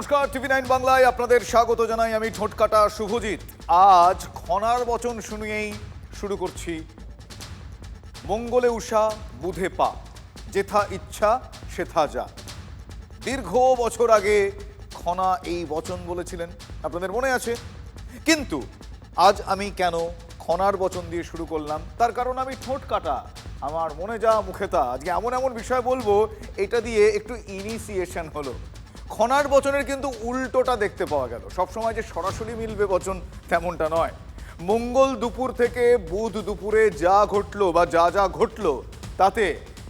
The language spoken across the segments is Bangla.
নমস্কার, TV9 বাংলায় আপনাদের স্বাগত জানাই। আমি ঠোঁটকাটা শুভজিৎ। আজ খনার বচন শুনিয়েই শুরু করছি। মঙ্গলে উষা বুধে পা, যেথা ইচ্ছা সেথা যা। দীর্ঘ বছর আগে খনা এই বচন বলেছিলেন, আপনাদের মনে আছে? কিন্তু আজ আমি কেন খনার বচন দিয়ে শুরু করলাম, তার কারণ আমি ঠোঁটকাটা, আমার মনে যা মুখে তা। আজকে এমন এমন বিষয় বলবো, এটা দিয়ে একটু ইনিশিয়েশন হলো। খনার বচনের কিন্তু উল্টোটা দেখতে পাওয়া গেল। সবসময় যে সরাসরি মিলবে বচন তেমনটা নয়। মঙ্গল দুপুর থেকে বুধ দুপুরে যা ঘটলো বা যা যা ঘটলো, তাতে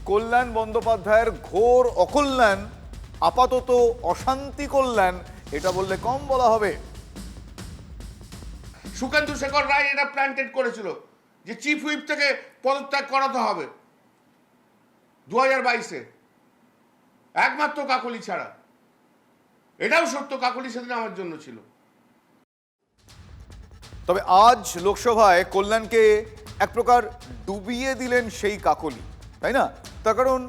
কল্যাণ বন্দ্যোপাধ্যায়ের ঘোর অকল্যাণ, আপাতত অশান্তি কল্যাণ, এটা বললে কম বলা হবে। সুকান্ত শেখর রায় এটা প্ল্যান্টেড করেছিল যে চিফ হুইপ থেকে পদত্যাগ করাতে হবে 2022-এ, একমাত্র কাকলি ছাড়া। এটাও সত্য, কাকলি সেদিন আমার জন্য ছিল। তবে আজ লোকসভায় কল্যাণকে এক প্রকার ডুবিয়ে দিলেন সেই কাকলি, তাই না? তার কারণ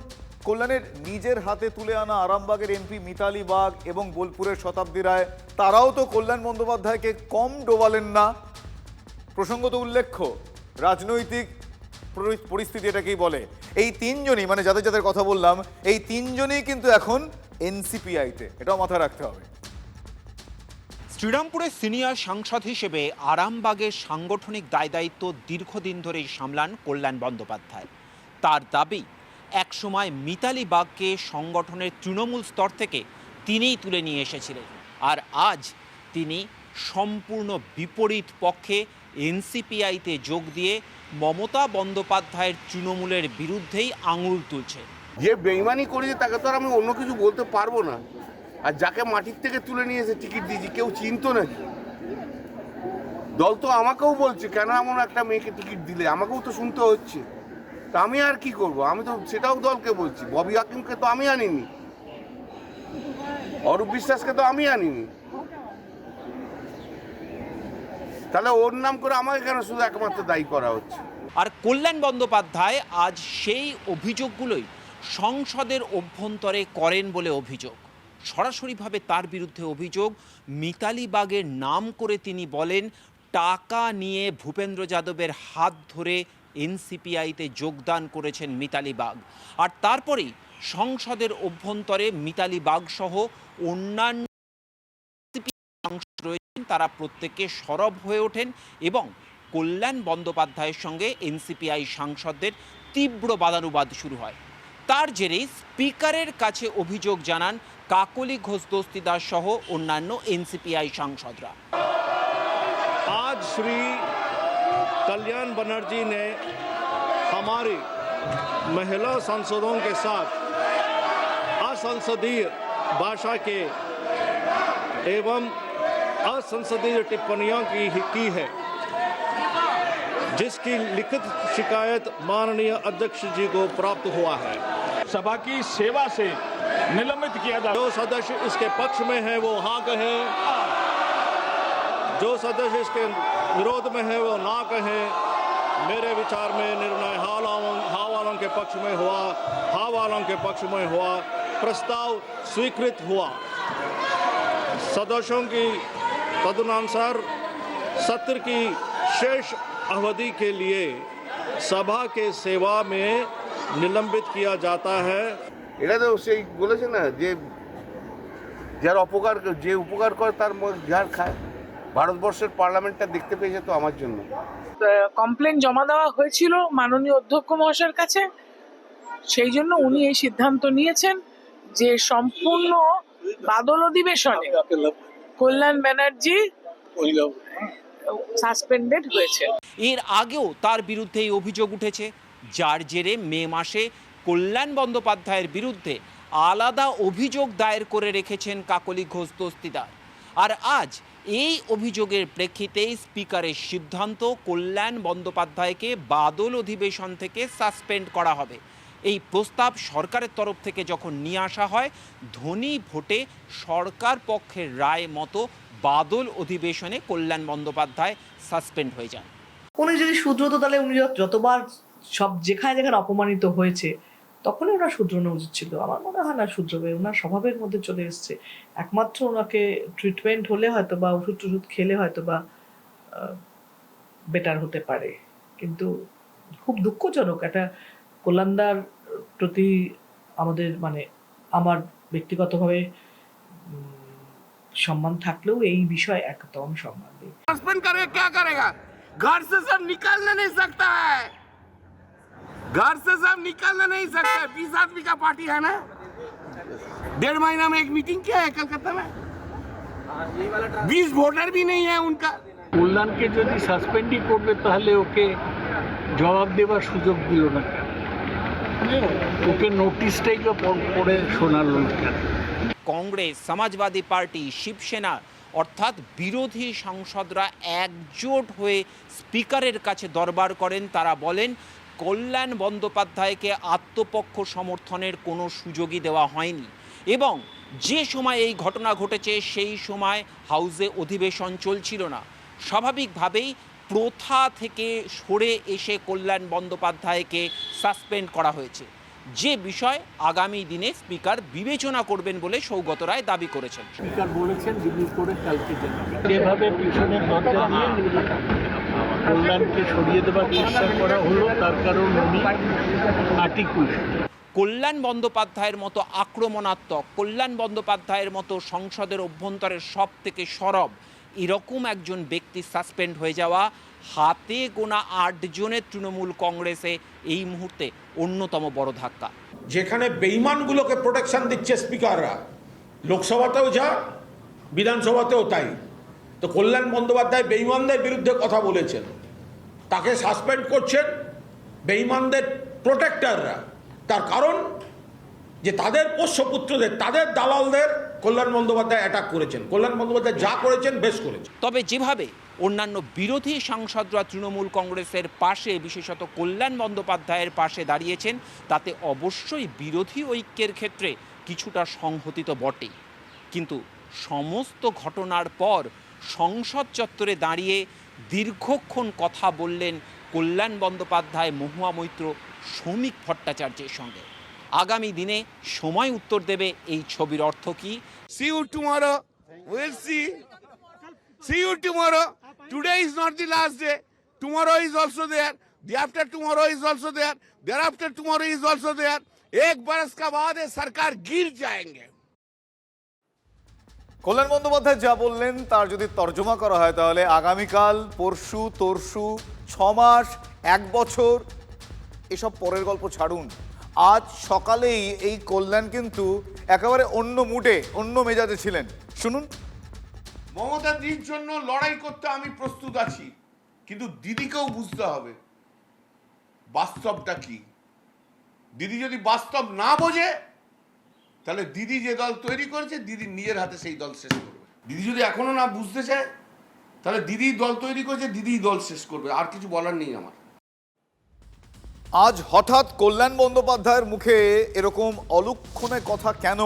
কল্যাণের নিজের হাতে তুলে আনা আরামবাগের এমপি মিতালি বাগ এবং বোলপুরের শতাব্দী রায়, তারাও তো কল্যাণ বন্দ্যোপাধ্যায়কে কম ডোবালেন না। প্রসঙ্গত উল্লেখ্য, রাজনৈতিক পরিস্থিতি এটাকেই বলে। এই তিনজনই, মানে যাদের যাদের কথা বললাম, এই তিনজনই কিন্তু এখন এনসিপিআইতে, এটাও মাথায় রাখতে হবে। শ্রীরামপুরের সিনিয়র সাংসদ হিসেবে আরামবাগের সাংগঠনিক দায়িত্ব দীর্ঘদিন ধরেই সামলান কল্যাণ বন্দ্যোপাধ্যায়। তার দাবি, একসময় মিতালি বাগকে সংগঠনের তৃণমূল স্তর থেকে তিনিই তুলে নিয়ে এসেছিলেন, আর আজ তিনি সম্পূর্ণ বিপরীত পক্ষে এনসিপিআইতে যোগ দিয়ে মমতা বন্দ্যোপাধ্যায়ের তৃণমূলের বিরুদ্ধেই আঙুল তুলছে। যে বেইমানি করেছে তাকে তো আর আমি অন্য কিছু বলতে পারবো না। আর যাকে মাটির থেকে তুলে নিয়ে এসে টিকিট দিয়েছি, কেউ চিনতো নাকি? দল তো আমাকেও বলছে, কেন এমন একটা মেয়েকে টিকিট দিলে, আমাকেও তো শুনতে হচ্ছে। তা আমি আর কি করব? আমি তো সেটাও দলকে বলছি। ববি হাকিমকে তো আমি আনিনি, অরূপ বিশ্বাসকে তো আমি আনিনি, তাহলে ওর নাম করে আমাকে কেন শুধু একমাত্র দায়ী করা হচ্ছে? আর কল্যাণ বন্দ্যোপাধ্যায় আজ সেই অভিযোগগুলোই সংসদের অভ্যন্তরে করেন বলে অভিযোগ। সরাসরিভাবে তার বিরুদ্ধে অভিযোগ, মিতালি বাগের নাম করে তিনি বলেন টাকা নিয়ে ভূপেন্দ্র যাদবের হাত ধরে এনসিপিআইতে যোগদান করেছেন মিতালি বাগ। আর তারপরেই সংসদের অভ্যন্তরে মিতালি বাগ সহ অন্যান্য সাংসদ রয়েছেন, তারা প্রত্যেকে সরব হয়ে ওঠেন এবং কল্যাণ বন্দ্যোপাধ্যায়ের সঙ্গে এনসিপিআই সাংসদদের তীব্র বাদানুবাদ শুরু হয়। তার জেরেই স্পিকারের কাছে অভিযোগ জানান কাকলি ঘোষ দস্তিদার সহ অন্যান্য এনসিপিআই সাংসদরা। आज श्री कल्याण बनर्जी ने हमारी महिला सांसदों के साथ असंसदीय भाषा के एवं असंसदीय टिप्पणियों की है, जिसकी लिखित शिकायत माननीय अध्यक्ष जी को प्राप्त हुआ है। सभा की सेवा से निलंबित किया जाए। जो सदस्य इसके पक्ष में है वो हाँ कहे, जो सदस्य इसके विरोध में है वो ना कहे। मेरे विचार में निर्णय हाँ वालों के पक्ष में हुआ, हाँ वालों के पक्ष में हुआ। प्रस्ताव स्वीकृत हुआ। सदस्यों की तदनुसार सत्र की शेष अवधि के लिए सभा के सेवा में निलंबित किया जाता है। এটা তো সেই বলেছে না যে যার অপকার, যে উপকার করে তার ঝাড় খায়। ভারতবর্ষের পার্লামেন্টটা দেখতে পেয়েছে তো আমার জন্য। কমপ্লেন জমা দেওয়া হয়েছিল মাননীয় অধ্যক্ষ মহাশয়ের কাছে, সেই জন্য উনি এই সিদ্ধান্ত নিয়েছেন যে সম্পূর্ণ বাদল অধিবেশনে কল্যাণ ব্যানার্জি সাসপেন্ডেড হয়েছে। এর আগেও তার বিরুদ্ধে এই অভিযোগ উঠেছে, যার জেরে মে মাসে কল্যাণ বন্দ্যোপাধ্যায়ের বিরুদ্ধে আলাদা অভিযোগ দায়ের করে রেখেছেন কাকলি ঘোষ দস্তিদার। আর আজ এই অভিযোগের প্রেক্ষিতেই স্পিকারের সিদ্ধান্ত, কল্যাণ বন্দ্যোপাধ্যায়কে বাদল অধিবেশন থেকে সাসপেন্ড করা হবে। এই প্রস্তাব সরকারের তরফ থেকে যখন নিয়ে আসা হয়, ধ্বনি ভোটে সরকার পক্ষের রায় মতো বাদল অধিবেশনে কল্যাণ বন্দ্যোপাধ্যায় সাসপেন্ড হয়ে যান। উনি যদি শুধরত, তাহলে উনি যতবার সব যেখানে যেখানে অপমানিত হয়েছে তখন ওনার শুধরানো উচিত ছিল। আমার মনে হয় না শুধরবে, ওনার স্বভাবের মধ্যে চলে এসছে। একমাত্র ওনাকে ট্রিটমেন্ট হলে হয়তো বা ওষুধ টষুধ খেলে হয়তো বা বেটার হতে পারে, কিন্তু খুব দুঃখজনক। একটা কল্যাণদার প্রতি আমাদের মানে আমার ব্যক্তিগতভাবে সম্মান থাকলেও এই বিষয়ে একদম সম্মান নেই। सस्पेंड करके क्या करेगा? घर से सब निकालने नहीं सकता है, घर से सब निकालने नहीं सकता है। 20 आदमी का पार्टी है ना, 1.5 महीना में एक मीटिंग किया है कलकत्ता में, 20 वोटर भी नहीं है उनका। কল্যাণকে যদি সাসপেন্ডই করবে তাহলে ওকে জবাব দেওয়ার সুযোগ দিল না কেন? ওকে নোটিশটাই বা পড়ে শোনালো না কেন? কংগ্রেস, সমাজবাদী পার্টি, শিবসেনা অর্থাৎ বিরোধী সাংসদরা একজোট হয়ে স্পিকারের কাছে দরবার করেন। তারা বলেন কল্যাণ বন্দ্যোপাধ্যায়কে আত্মপক্ষ সমর্থনের কোনো সুযোগই দেওয়া হয়নি এবং যে সময় এই ঘটনা ঘটেছে সেই সময় হাউসে অধিবেশন চলছিল না। স্বাভাবিকভাবেই প্রথা থেকে সরে এসে কল্যাণ বন্দ্যোপাধ্যায়কে সাসপেন্ড করা হয়েছে, যে বিষয় আগামী দিনে স্পিকার বিবেচনা করবেন বলে সৌগত রায় দাবি করেছেন। স্পিকার বলেছেন রিভিউ করে কালকে জানাবেন। যেভাবে পিছনের দরজা দিয়ে কল্যাণকে সরিয়ে দেওয়ার চেষ্টা করা হলো তার কারণ উনি আর্টিকুলেট। কল্যাণ বন্দ্যোপাধ্যায়ের মতো আক্রমণাত্মক, কল্যাণ বন্দ্যোপাধ্যায়ের মতো সংসদের অভ্যন্তরের সব থেকে সরব এরকম একজন ব্যক্তি সাসপেন্ড হয়ে যাওয়া হাতে গোনা 8 জনের তৃণমূল কংগ্রেসে এই মুহূর্তে অন্যতম বড় ধাক্কা। যেখানে বেঈমানগুলোকে প্রোটেকশন দিচ্ছে স্পিকাররা, লোকসভাতেও যা বিধানসভাতেও তাই, তো কল্যাণ বন্দ্যোপাধ্যায় বেঈমানদের বিরুদ্ধে কথা বলেছেন, তাকে সাসপেন্ড করছেন বেঈমানদের প্রোটেক্টররা। তার কারণ যে তাদের পোষ্যপুত্রদের, তাদের দালালদের কল্যাণ বন্দ্যোপাধ্যায় অ্যাটাক করেছেন। কল্যাণ বন্দ্যোপাধ্যায় যা করেছেন বেশ করেছেন। তবে যেভাবে অন্যান্য বিরোধী সাংসদরা তৃণমূল কংগ্রেসের পাশে, বিশেষত কল্যাণ বন্দ্যোপাধ্যায়ের পাশে দাঁড়িয়েছেন, তাতে অবশ্যই বিরোধী ঐক্যের ক্ষেত্রে কিছুটা সংহতি তো বটেই। কিন্তু সমস্ত ঘটনার পর সংসদ চত্বরে দাঁড়িয়ে দীর্ঘক্ষণ কথা বললেন কল্যাণ বন্দ্যোপাধ্যায়, মহুয়া মৈত্র, শ্রমিক ভট্টাচার্যের সঙ্গে। আগামী দিনে সময় উত্তর দেবে এই ছবির অর্থ কি। See you tomorrow. We'll see. See you tomorrow. Today is not the last day. Tomorrow is also there. The after tomorrow is also there. Thereafter tomorrow is also there. एक बरस का बाद ये सरकार गिर जाएंगे। কল্যাণ বন্দ্যোপাধ্যায় যা বললেন তার যদি তর্জমা করা হয় তাহলে আগামীকাল, পরশু, তরশু, 6 মাস, 1 বছর এসব পরের গল্প ছাড়ুন। আজ সকালেই এই কল্যাণ কিন্তু একেবারে অন্য মুডে, অন্য মেজাজে ছিলেন। শুনুন। মমতা দিদির জন্য লড়াই করতে আমি প্রস্তুত আছি, কিন্তু দিদিকেও বুঝতে হবে বাস্তবটা কি। দিদি যদি বাস্তব না বোঝে তাহলে দিদি যে দল তৈরি করেছে দিদি নিজের হাতে সেই দল শেষ করবে। দিদি যদি এখনো না বুঝতে চায় তাহলে দিদি দল তৈরি করেছে, দিদি দল শেষ করবে। আর কিছু বলার নেই আমার। আজ হঠাৎ কল্যাণ বন্দ্যোপাধ্যায়ের মুখে এরকম অলক্ষণে কথা কেন,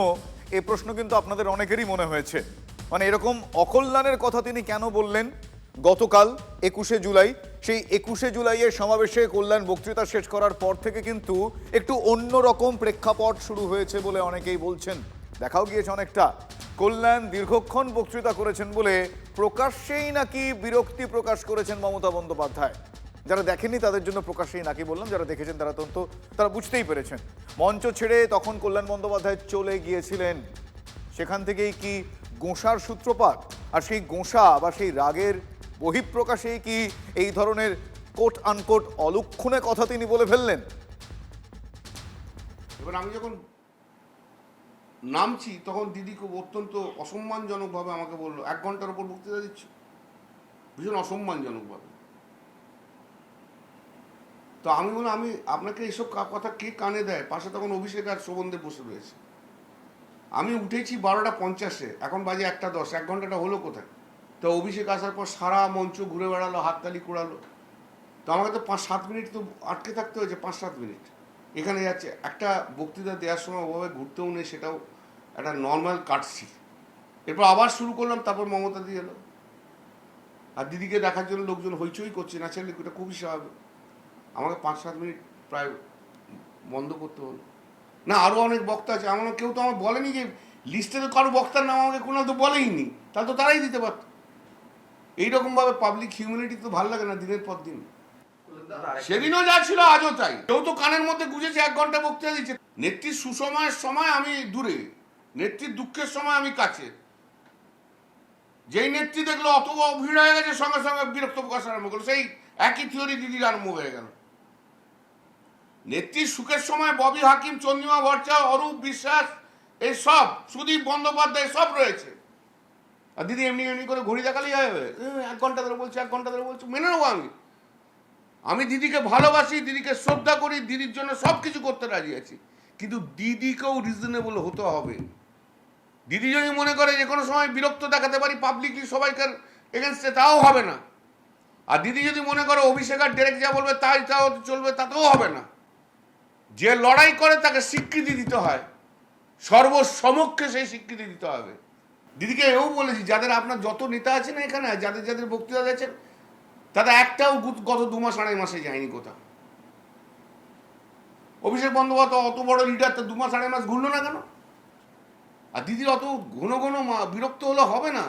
এ প্রশ্ন কিন্তু আপনাদের অনেকেরই মনে হয়েছে। মানে এরকম অকল্যাণের কথা তিনি কেন বললেন? গতকাল 21শে জুলাই, সেই 21শে জুলাইয়ের সমাবেশে কল্যাণ বক্তৃতা শেষ করার পর থেকে কিন্তু একটু অন্যরকম প্রেক্ষাপট শুরু হয়েছে বলে অনেকেই বলছেন। দেখাও গিয়েছে অনেকটা। কল্যাণ দীর্ঘক্ষণ বক্তৃতা করেছেন বলে প্রকাশ্যেই নাকি বিরক্তি প্রকাশ করেছেন মমতা বন্দ্যোপাধ্যায়। যারা দেখেননি তাদের জন্য প্রকাশ্যেই নাকি বললাম, যারা দেখেছেন তারা বুঝতেই পেরেছেন। মঞ্চ ছেড়ে তখন কল্যাণ বন্দ্যোপাধ্যায় চলে গিয়েছিলেন। সেখান থেকেই কি গোঁসার সূত্রপাত, আর সেই গোঁসা বা সেই রাগের বহিঃপ্রকাশেই কি এই ধরনের কোট আনকোট অলক্ষণে কথা তিনি বলে ফেললেন? এবার আমি যখন নামছি তখন দিদি খুব অত্যন্ত অসম্মানজনকভাবে আমাকে বললো, 1 ঘন্টার উপর বক্তৃতা দিচ্ছ, ভীষণ অসম্মানজনকভাবে। তো আমি বললাম, আমি আপনাকে এইসব কথা কে কানে দেয়? পাশে তখন অভিষেক আর শোভনদেব বসে রয়েছে। আমি উঠেছি 12:50, এখন বাজে 1:10, 1 ঘন্টাটা হলো কোথায়? তো অভিষেক আসার পর সারা মঞ্চ ঘুরে বেড়ালো, হাততালি কুড়ালো। তো আমাকে তো 5-7 মিনিট তো আটকে থাকতে হয়েছে, 5-7 মিনিট এখানে যাচ্ছে। একটা বক্তৃতা দেওয়ার সময় ওভাবে ঘুরতেও নেই, সেটাও একটা নর্মাল কাটছি। এরপর আবার শুরু করলাম, তারপর মমতা দিয়ে এলো। আর দিদিকে দেখার জন্য লোকজন হইচই করছে, নাচালে এটা খুবই স্বাভাবিক। আমাকে 5-7 মিনিট প্রায় বন্ধ করতে হলো। না আরও অনেক বক্তা আছে, আমার কেউ তো আমার বলেনি যে লিস্টে তো কারো বক্তার নাম আমাকে কোনো তো বলেই নি, তাহলে তো তারাই দিতে পারত। এইরকমভাবে পাবলিক হিউম্যানিটি তো ভালো লাগে না দিনের পর দিন। সেদিনও যা ছিল আজও তাই। কেউ তো কানের মধ্যে গুঁজেছে 1 ঘন্টা বক্তৃতা দিচ্ছে। নেত্রীর সুসময়ের সময় আমি দূরে, নেত্রীর দুঃখের সময় আমি কাছে। যেই নেত্রী দেখলো অত ভিড় হয়ে গেছে, সঙ্গে সঙ্গে বিরক্ত প্রকাশ আরম্ভ করলো, সেই একই থিওরি দিদির আরম্ভ হয়ে গেল। নেত্রীর সুখের সময় ববি হাকিম, চন্দ্রিমা ভট্টাচার্য, অরূপ বিশ্বাস, এই সব, সুদীপ বন্দ্যোপাধ্যায় সব রয়েছে। আর দিদি এমনি এমনি করে ঘড়ি দেখালেই হবে, 1 ঘন্টা ধরে বলছে, 1 ঘন্টা ধরে বলছে, মেনে নেবো আমি দিদিকে ভালোবাসি, দিদিকে শ্রদ্ধা করি, দিদির জন্য সব কিছু করতে রাজি আছি, কিন্তু দিদিকেও রিজনেবল হতে হবে। দিদি যদি মনে করে যে কোনো সময় বিরক্ত দেখাতে পারি পাবলিকলি সবাইকার এগেনস্টে, তাও হবে না। আর দিদি যদি মনে করে অভিষেক আর ডাইরেক্ট যা বলবে তাই তাও চলবে, তাতেও হবে না। যে লড়াই করে তাকে স্বীকৃতি দিতে হয়, সর্বসমক্ষে সেই স্বীকৃতি দিতে হবে। দিদিকে এও বলেছি, যাদের আপনার যত নেতা আছে না এখানে, যাদের যাদের বক্তৃতা দিয়েছেন, তাদের একটাও গত 2 মাস 2.5 মাসে যায়নি কোথাও। অভিষেক বন্দ্যোপাধ্যায় অত বড় লিডার, তো 2 মাস 2.5 মাস ঘুরলো না কেন? আর দিদির অত ঘন ঘন বিরক্ত হলে হবে না।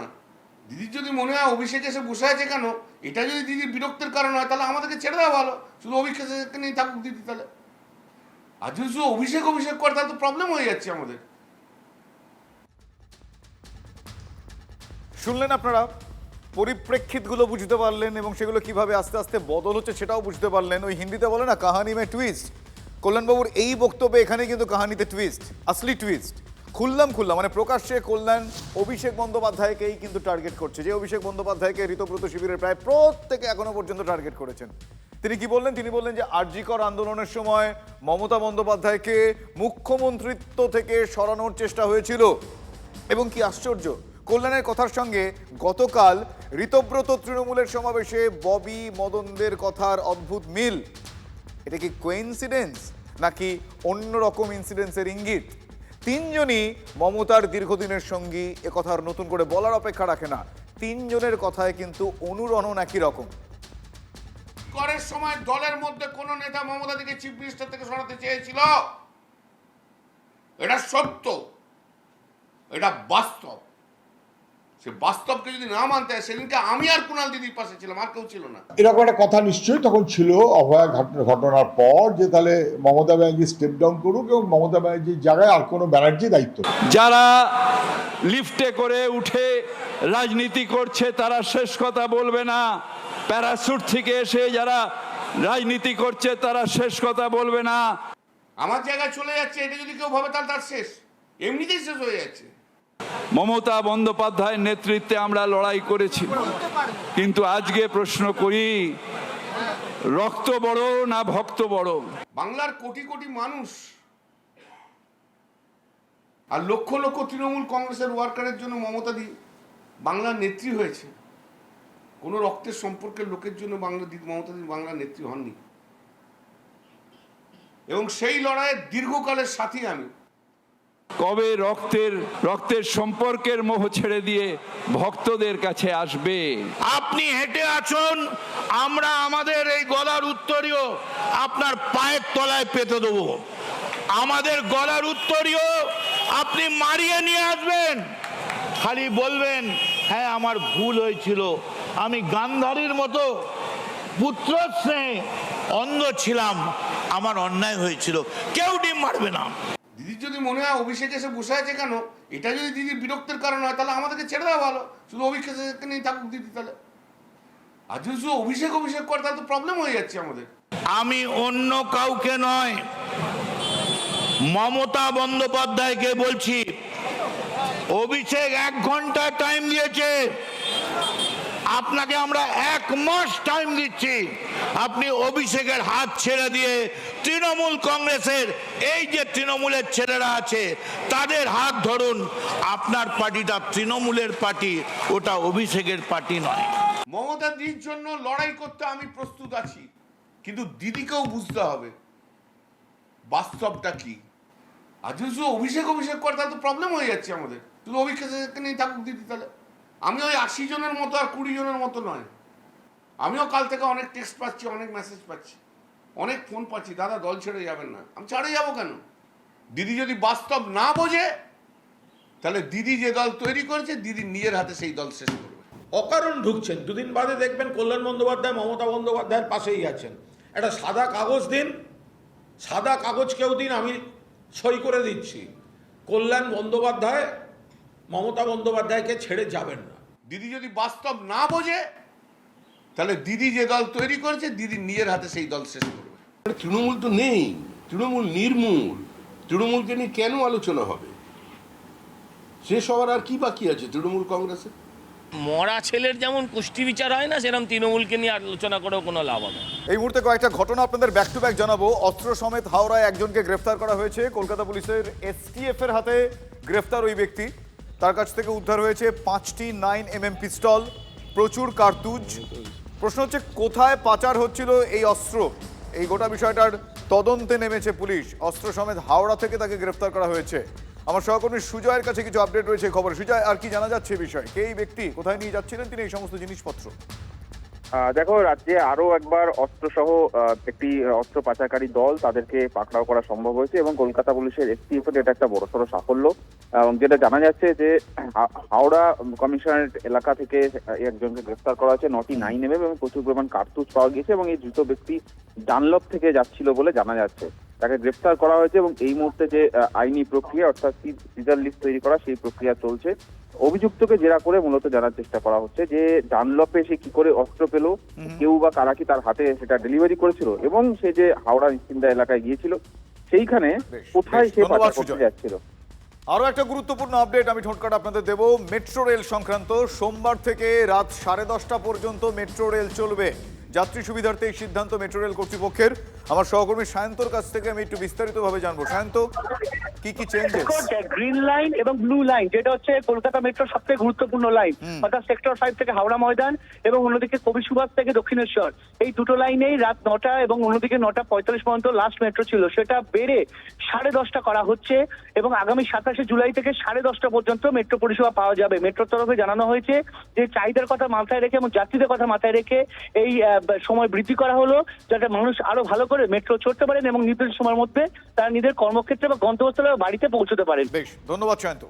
দিদির যদি মনে হয় অভিষেক এসে বসে আছে কেন, এটা যদি দিদির বিরক্তের কারণ হয়, তাহলে আমাদেরকে ছেড়ে দেওয়া ভালো, শুধু অভিষেককে নিয়ে থাকুক দিদি। তাহলে আর যদি শুধু অভিষেক করে, তাহলে তো প্রবলেম হয়ে যাচ্ছে আমাদের। শুনলেন আপনারা, পরিপ্রেক্ষিতগুলো বুঝতে পারলেন এবং সেগুলো কিভাবে আস্তে আস্তে বদল হচ্ছে সেটাও বুঝতে পারলেন। ওই হিন্দিতে বলে না কাহানি মে টুইস্ট, কল্যাণবাবুর এই বক্তব্যে এখানে কিন্তু কাহানিতে টুইস্ট, আসলি টুইস্ট। খুললাম মানে প্রকাশ্যে কল্যাণ অভিষেক বন্দ্যোপাধ্যায়কেই কিন্তু টার্গেট করছে, যে অভিষেক বন্দ্যোপাধ্যায়কে ঋতব্রত শিবিরের প্রায় প্রত্যেকে এখনো পর্যন্ত টার্গেট করেছেন। তিনি কি বললেন? তিনি বললেন যে আরজিকর আন্দোলনের সময় মমতা বন্দ্যোপাধ্যায়কে মুখ্যমন্ত্রিত্ব থেকে সরানোর চেষ্টা হয়েছিল। এবং কি আশ্চর্য, কল্যাণের কথার সঙ্গে গতকাল ঋতব্রত তৃণমূলের সমাবেশে ববি মদনদের কথার অদ্ভুত মিল। এটা কি কোইন্সিডেন্স নাকি অন্যরকম ইনসিডেন্সের ইঙ্গিত? তিনজনই মমতার দীর্ঘদিনের সঙ্গী, একথার নতুন করে বলার অপেক্ষা রাখে না। তিনজনের কথায় কিন্তু অনুরণন একই রকম। করের সময় দলের মধ্যে কোন নেতা মমতা দিকে চিফ মিনিস্টার থেকে সরাতে চেয়েছিল? এটা সত্য, এটা বাস্তব। সে বাস্তবকে যদি না মানতে হয়, সেদিনকে আমি আর কুণাল দিদির পাশে ছিলাম, আর কেউ ছিল না। এরকম একটা কথা নিশ্চয়ই তখন ছিল অভয়া ঘটনার পর, যে তাহলে মমতা ব্যানার্জি স্টেপ ডাউন করুক এবং মমতা ব্যানার্জির জায়গায় আর কোনো ব্যানার্জি দায়িত্ব। যারা লিফটে করে উঠে রাজনীতি করছে তারা শেষ কথা বলবে না, প্যারাসুট থেকে এসে যারা রাজনীতি করছে তারা শেষ কথা বলবে না। আমার জায়গায় চলে যাচ্ছে, এটা যদি কেউ ভাবে তাহলে তার শেষ, এমনিতেই শেষ হয়ে যাচ্ছে। মমতা বন্দ্যোপাধ্যায়ের নেতৃত্বে আমরা লড়াই করেছি, কিন্তু আজকে প্রশ্ন করি, রক্ত বড় না ভক্ত বড়? বাংলার কোটি কোটি মানুষ আর লক্ষ লক্ষ তৃণমূল কংগ্রেসের ওয়ার্কারের জন্য মমতা দি বাংলার নেত্রী হয়েছে। কোনো রক্তের সম্পর্কের লোকের জন্য মমতা দি বাংলার নেত্রী হননি। এবং সেই লড়াইয়ের দীর্ঘকালের সাথী আমি। কবে রক্তের সম্পর্কের মোহ ছেড়ে দিয়ে ভক্তদের কাছে আসবে? আপনি হেঁটে আসুন, আমরা আমাদের এই গলার উত্তরীয় আপনার পায়ের তলায় পেতে দেবো। আমাদের গলার উত্তরীয় আপনি মারিয়ে নিয়ে আসবেন, খালি বলবেন হ্যাঁ আমার ভুল হয়েছিল, আমি গান্ধারীর মতো পুত্র স্নেহে অন্ধ ছিলাম, আমার অন্যায় হয়েছিল, কেউ ডিম মারবে না। দিদির যদি মনে হয় অভিষেক এসে বসে আছে কেন, এটা যদি দিদির বিরক্তের কারণ হয়, তাহলে আমাদেরকে ছেড়ে দেওয়া ভালো, শুধু অভিষেককে নিয়ে থাকুক দিদি। তাহলে আর যদি শুধু অভিষেক করে, তাহলে তো প্রবলেম হয়ে যাচ্ছে আমাদের। আমি অন্য কাউকে নয়, মমতা বন্দ্যোপাধ্যায়কে বলছি, অভিষেক 1 ঘন্টা টাইম দিয়েছে, আপনাকে আমরা 1 মাস টাইম দিচ্ছি। আপনি অভিষেকের হাত ছেড়ে দিয়ে তৃণমূল কংগ্রেসের এই যে তৃণমূলের ছেলেরা আছে তাদের হাত ধরুন। আপনার পার্টিটা তৃণমূলের পার্টি, ওটা অভিষেকের পার্টি নয়। মমতা দিদির জন্য লড়াই করতে আমি প্রস্তুত আছি, কিন্তু দিদিকেও বুঝতে হবে বাস্তবটা কি। আর যদি শুধু অভিষেক করে, তাহলে তো প্রবলেম হয়ে যাচ্ছে আমাদের, শুধু অভিষেককে নিয়ে থাকুক দিদি। তাহলে আমি ওই 80 জনের মতো আর 20 জনের মতো নয়। আমিও কাল থেকে অনেক টেক্সট পাচ্ছি, অনেক মেসেজ পাচ্ছি, অনেক ফোন পাচ্ছি, দাদা দল ছেড়ে যাবেন না। আমি ছেড়ে যাবো কেন? দিদি যদি বাস্তব না বোঝে তাহলে দিদি যে দল তৈরি করেছে দিদি নিজের হাতে সেই দল শেষ করবে। অকারণ ঢুকছেন, দুদিন বাদে দেখবেন কল্যাণ বন্দ্যোপাধ্যায় মমতা বন্দ্যোপাধ্যায়ের পাশেই আছেন। একটা সাদা কাগজ দিন, সাদা কাগজ কেউ দিন, আমি সই করে দিচ্ছি, কল্যাণ বন্দ্যোপাধ্যায় মমতা বন্দ্যোপাধ্যায়কে ছেড়ে যাবেন না। দিদি যদি বাস্তব না বোঝে তাহলে দিদি যে দল তৈরি করেছে দিদি নিজের হাতে সেই দল শেষ করবে। তৃণমূল তো নেই, তৃণমূল নির্মূল। তৃণমূলকে নিয়ে কেন আলোচনা হবে? শেষ হওয়ার আর কি বাকি আছে তৃণমূল কংগ্রেসে? মরা ছেলের যেমন কুষ্টি বিচার হয় না, সেরকম তৃণমূলকে নিয়ে আলোচনা করেও কোনো লাভ হবে না। এই মুহূর্তে কয়েকটা ঘটনা আপনাদের ব্যাক টু ব্যাক জানাবো। অস্ত্র সমেত হাওড়ায় একজনকে গ্রেফতার করা হয়েছে। কলকাতা পুলিশের এসটিএফ এর হাতে গ্রেফতার ওই ব্যক্তি। তার কাছ থেকে উদ্ধার হয়েছে 5টি 9mm পিস্তল, প্রচুর কার্তুজ। প্রশ্ন হচ্ছে কোথায় পাচার হচ্ছিল এই অস্ত্র। এই গোটা বিষয়টার তদন্তে নেমেছে পুলিশ। অস্ত্র সমেত হাওড়া থেকে তাকে গ্রেফতার করা হয়েছে। আমার সহকর্মী সুজয়ের কাছে কিছু আপডেট রয়েছে খবর। সুজয়, আর কি জানা যাচ্ছে বিষয়? কে এই ব্যক্তি, কোথায় নিয়ে যাচ্ছিলেন তিনি এই সমস্ত জিনিসপত্র? দেখো, রাজ্যে আরো একবার অস্ত্রসহ একটি অস্ত্র পাচারকারী দল, তাদেরকে পাকড়াও করা সম্ভব হয়েছে এবং কলকাতা পুলিশের এসটিএফ এর এটা একটা বড়সড় সাফল্য। যেটা জানা যাচ্ছে যে হাওড়া কমিশনারেট এলাকা থেকে একজনকে গ্রেফতার করা হয়েছে। 9টি 9mm এবং প্রচুর পরিমাণ কার্তুজ পাওয়া গেছে এবং এই ধৃত ব্যক্তি ডানলপ থেকে যাচ্ছিল বলে জানা যাচ্ছে। তাকে গ্রেফতার করা হয়েছে এবং এই মুহূর্তে যে আইনি প্রক্রিয়া অর্থাৎ সিজার লিস্ট তৈরি করা সেই প্রক্রিয়া চলছে। অভিযুক্তকে জেরা করে মূলত জানার চেষ্টা করা হচ্ছে যে ডানলপে সে কি করে অস্ত্র পেল, কেউ বা কারা কি তার হাতে সেটা ডেলিভারি করেছিল এবং সে যে হাওড়া নিশ্চিন্দা এলাকায় গিয়েছিল সেইখানে কোথায় সে পাচার করতে যাচ্ছিল। আরো একটা গুরুত্বপূর্ণ আপডেট আমি ঠোঁটকাটা আপনাদের দেব মেট্রো রেল সংক্রান্ত। সোমবার থেকে রাত 10:30 পর্যন্ত মেট্রো রেল চলবে। যাত্রী সুবিধার্থে এই সিদ্ধান্ত মেট্রো রেল কর্তৃপক্ষের। আমার সহকর্মী সায়ন্তর কাছ থেকে আমি একটু বিস্তারিতভাবে জানবো। সায়ন্ত, কি কি চেঞ্জেস? গ্রিন লাইন এবং ব্লু লাইন, যেটা হচ্ছে কলকাতা মেট্রোর সবথেকে গুরুত্বপূর্ণ লাইন, অর্থাৎ সেক্টর 5 থেকে হাওড়া ময়দান এবং অন্যদিকে কবি সুভাষ থেকে দক্ষিণেশ্বর, এই দুটো লাইনেই রাত 9টা এবং অন্যদিকে 9:45 পর্যন্ত লাস্ট মেট্রো ছিল। সেটা বেড়ে 10:30 করা হচ্ছে এবং আগামী 27শে জুলাই থেকে 10:30 পর্যন্ত মেট্রো পরিষেবা পাওয়া যাবে। মেট্রোর তরফে জানানো হয়েছে যে চাহিদার কথা মাথায় রেখে এবং যাত্রীদের কথা মাথায় রেখে এই সময় বৃদ্ধি করা হলো, যাতে মানুষ আরো ভালো করে মেট্রো চড়তে পারেন এবং নির্দিষ্ট সময়ের মধ্যে তারা নিজের কর্মক্ষেত্রে বা গন্তব্যস্থলে বাড়িতে পৌঁছতে পারেন। বেশ, ধন্যবাদ সায়ন্ত।